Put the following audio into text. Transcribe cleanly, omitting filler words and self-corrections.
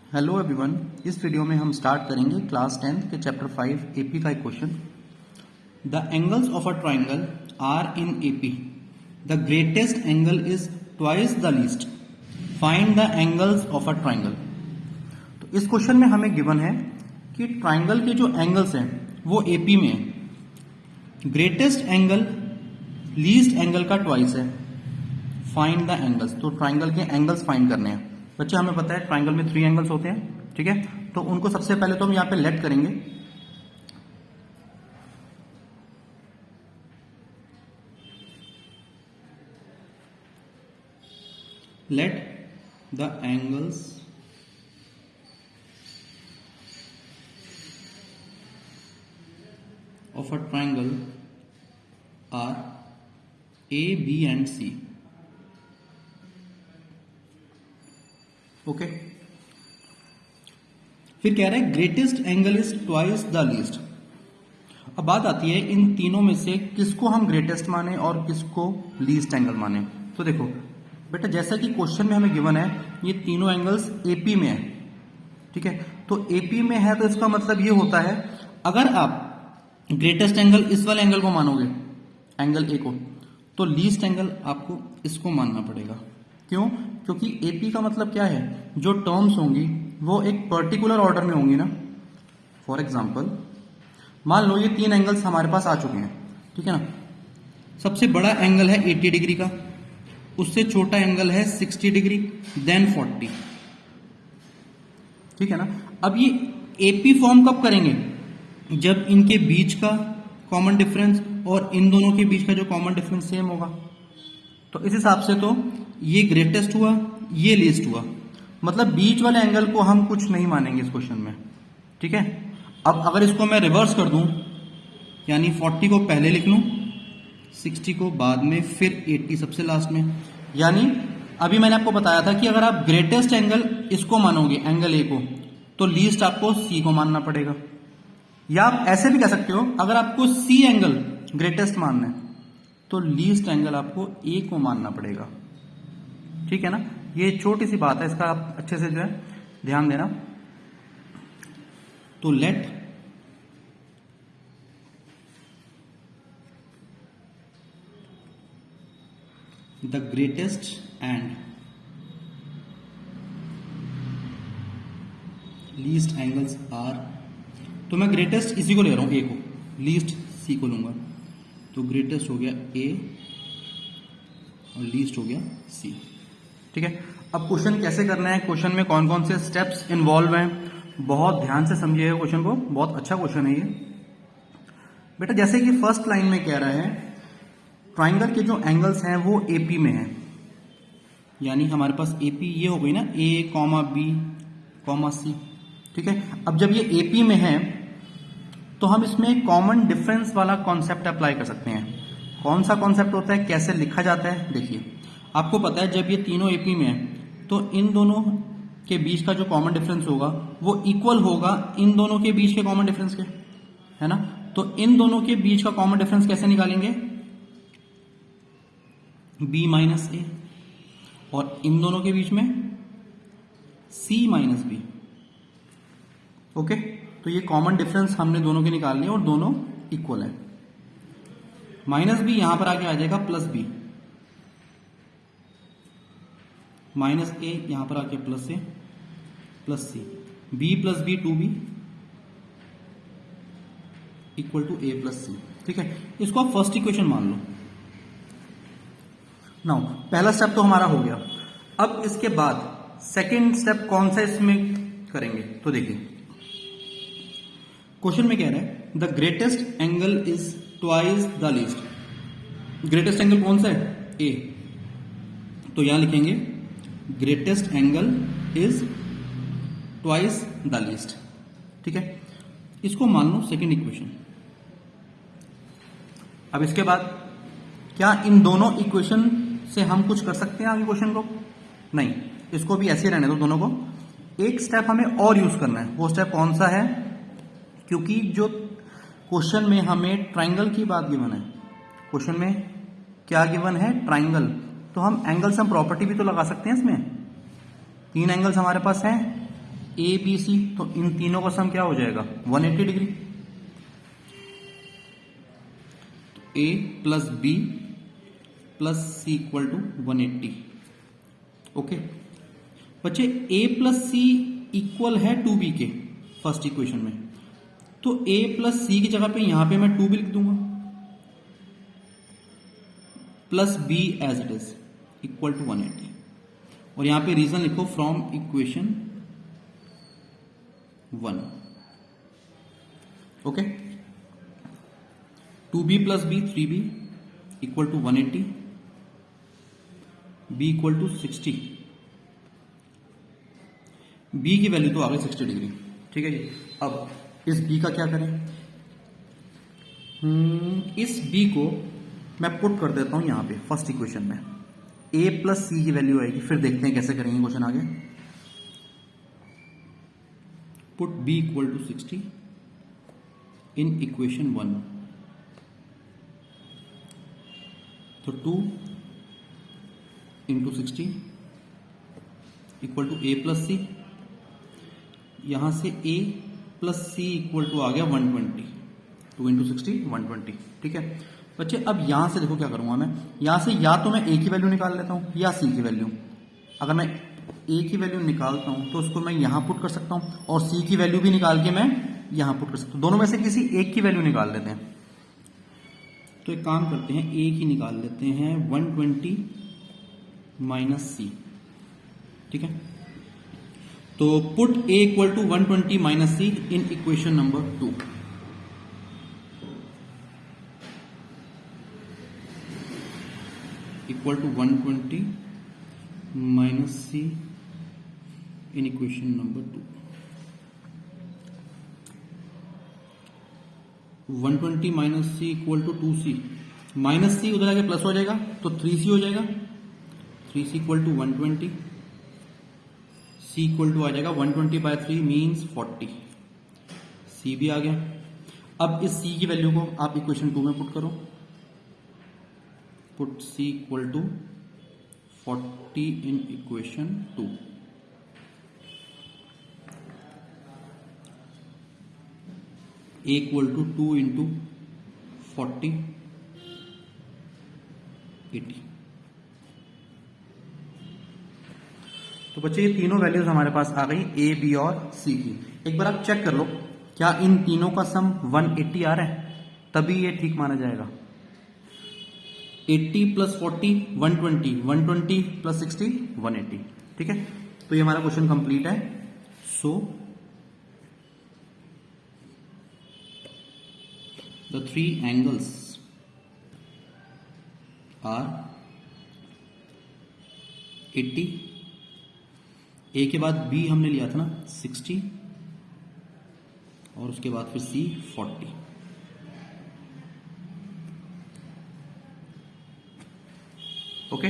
Hello everyone, इस video में हम स्टार्ट करेंगे क्लास 10th के चैप्टर 5 एपी का एक question. The angles of a triangle are in AP. The greatest angle is twice the least. Find the angles of a triangle. तो इस question में हमें गिवन है कि ट्राइंगल के जो एंगल्स हैं वो एपी में है। ग्रेटेस्ट एंगल लीस्ट एंगल का ट्वाइस है। फाइंड द एंगल्स, तो ट्राइंगल के एंगल्स फाइंड करने हैं। बच्चे हमें पता है ट्राइंगल में 3 एंगल्स होते हैं, ठीक है। तो उनको सबसे पहले तो हम यहां पे लेट करेंगे। Let the angles of a triangle are A B and C. Okay, फिर कह रहा है greatest angle is twice the least. अब बात आती है इन तीनों में से किसको हम ग्रेटेस्ट माने और किसको लीस्ट एंगल माने। तो देखो बेटा, जैसा कि क्वेश्चन में हमें गिवन है ये तीनों एंगल्स एपी में है, ठीक है। तो एपी में है तो इसका मतलब ये होता है अगर आप ग्रेटेस्ट एंगल इस वाले एंगल को मानोगे, एंगल ए को, तो लीस्ट एंगल आपको इसको मानना पड़ेगा। क्यों? क्योंकि एपी का मतलब क्या है, जो टर्म्स होंगी वो एक पर्टिकुलर ऑर्डर में होंगी ना। फॉर एग्जाम्पल मान लो ये 3 एंगल्स हमारे पास आ चुके हैं, ठीक है ना। सबसे बड़ा एंगल है 80 डिग्री का, उससे छोटा एंगल है 60 डिग्री, देन 40, ठीक है ना। अब ये एपी फॉर्म कब करेंगे? जब इनके बीच का कॉमन डिफरेंस और इन दोनों के बीच का जो कॉमन डिफरेंस सेम होगा। तो इस हिसाब से तो ये ग्रेटेस्ट हुआ, ये लीस्ट हुआ, मतलब बीच वाले एंगल को हम कुछ नहीं मानेंगे इस क्वेश्चन में, ठीक है। अब अगर इसको मैं रिवर्स कर दूं, यानी 40 को पहले लिख लूं, 60 को बाद में, फिर 80 सबसे लास्ट में। यानी अभी मैंने आपको बताया था कि अगर आप ग्रेटेस्ट एंगल इसको मानोगे, एंगल ए को, तो लीस्ट आपको सी को मानना पड़ेगा। या आप ऐसे भी कह सकते हो, अगर आपको सी एंगल ग्रेटेस्ट मानना है तो लीस्ट एंगल आपको ए को मानना पड़ेगा, ठीक है ना। ये छोटी सी बात है, इसका आप अच्छे से जो है ध्यान देना। तो let the greatest and least angles are, तो मैं ग्रेटेस्ट इसी को ले रहा हूं, ए को, लीस्ट सी को लूंगा। तो ग्रेटेस्ट हो गया ए और लीस्ट हो गया सी, ठीक है। अब क्वेश्चन कैसे करना है, क्वेश्चन में कौन कौन से स्टेप्स इन्वॉल्व हैं, बहुत ध्यान से समझिएगा क्वेश्चन को, बहुत अच्छा क्वेश्चन है ये बेटा। जैसे कि फर्स्ट लाइन में कह रहा है ट्राइंगल के जो एंगल्स हैं वो एपी में है, यानी हमारे पास एपी ये हो गई ना, ए कॉमा बी कॉमा सी, ठीक है। अब जब ये एपी में है तो हम इसमें कॉमन डिफरेंस वाला कॉन्सेप्ट अप्लाई कर सकते हैं। कौन सा कॉन्सेप्ट होता है, कैसे लिखा जाता है, देखिए आपको पता है जब ये तीनों एपी में है तो इन दोनों के बीच का जो कॉमन डिफरेंस होगा वो इक्वल होगा इन दोनों के बीच के कॉमन डिफरेंस के, है ना। तो इन दोनों के बीच का कॉमन डिफरेंस कैसे निकालेंगे, b माइनस ए, और इन दोनों के बीच में c माइनस बी। ओके, तो ये कॉमन डिफरेंस हमने दोनों के निकाल लिए और दोनों इक्वल है। माइनस बी यहां पर आके आ जाएगा प्लस बी, माइनस ए यहां पर आके plus a plus c, b plus b 2b equal to a plus c, ठीक है। इसको आप फर्स्ट इक्वेशन मान लो। नाउ पहला स्टेप तो हमारा हो गया। अब इसके बाद सेकेंड स्टेप कौन सा इसमें करेंगे, तो देखिए क्वेश्चन में कह रहा है the greatest angle is twice the least. Greatest angle कौन सा है, ए, तो यहां लिखेंगे greatest angle is twice the least, ठीक है। इसको मान लो सेकेंड इक्वेशन। अब इसके बाद क्या इन दोनों इक्वेशन से हम कुछ कर सकते हैं आगे क्वेश्चन को? नहीं, इसको भी ऐसे रहने दो दोनों को। एक स्टेप हमें और यूज करना है। वो स्टेप कौन सा है? क्योंकि जो क्वेश्चन में हमें ट्राइंगल की बात गिवन है, क्वेश्चन में क्या गिवन है, ट्राइंगल, तो हम एंगल सम प्रॉपर्टी भी तो लगा सकते हैं इसमें। 3 एंगल्स हमारे पास हैं, ए बी सी, तो इन तीनों का सम क्या हो जाएगा 180 degree. A plus B plus C equal to 180। Okay बच्चे, ए प्लस सी इक्वल है 2b के फर्स्ट इक्वेशन में, तो a प्लस सी की जगह पे यहां पे मैं 2b लिख दूंगा plus b as it is equal to 180, और यहां पे रीजन लिखो from equation 1। Okay, 2b plus b 3b equal to 180, b equal to 60, b की वैल्यू तो आ गई 60 डिग्री। ठीक है जी, अब इस b का क्या करें? इस b को मैं पुट कर देता हूं यहां पे फर्स्ट इक्वेशन में, a प्लस सी की वैल्यू आएगी, फिर देखते हैं कैसे करेंगे क्वेश्चन आगे। Put b equal to 60 in equation 1, तो 2 into 60 equal to a plus c, यहां से a plus C equal to आ गया 120, 2 इंटू 60 120। ठीक है बच्चे, अब यहां से देखो क्या करूंगा मैं, यहां से या तो मैं a की वैल्यू निकाल लेता हूं या c की वैल्यू। अगर मैं a की वैल्यू निकालता हूं तो उसको मैं यहां पुट कर सकता हूं, और c की वैल्यू भी निकाल के मैं यहां पुट कर सकता हूं। दोनों में से किसी एक की वैल्यू निकाल लेते हैं। तो एक काम करते हैं, a की निकाल लेते हैं 120 माइनस सी। ठीक है, तो put a equal to 120 minus c in equation number 2। Equal to 120 minus c in equation number 2। 120 minus c equal to 2c, minus c उधर आके प्लस हो जाएगा तो 3c हो जाएगा, 3c equal to 120, c equal to आ जाएगा 120 bye 3 means 40, c भी आ गया। अब इस c की वैल्यू को आप इक्वेशन 2 में पुट करो, put c equal to 40 in equation 2। a equal to 2 into 40 80। तो बच्चे ये तीनों वैल्यूज हमारे पास आ गई a b और c की। एक बार आप चेक कर लो क्या इन तीनों का सम 180 आ रहा है, तभी ये ठीक माना जाएगा। 80 प्लस 40 120, 120 प्लस 60 180। ठीक है, तो ये हमारा क्वेश्चन कंप्लीट है। सो द 3 एंगल्स आर 80, ए के बाद बी हमने लिया था ना 60, और उसके बाद फिर सी 40। ओके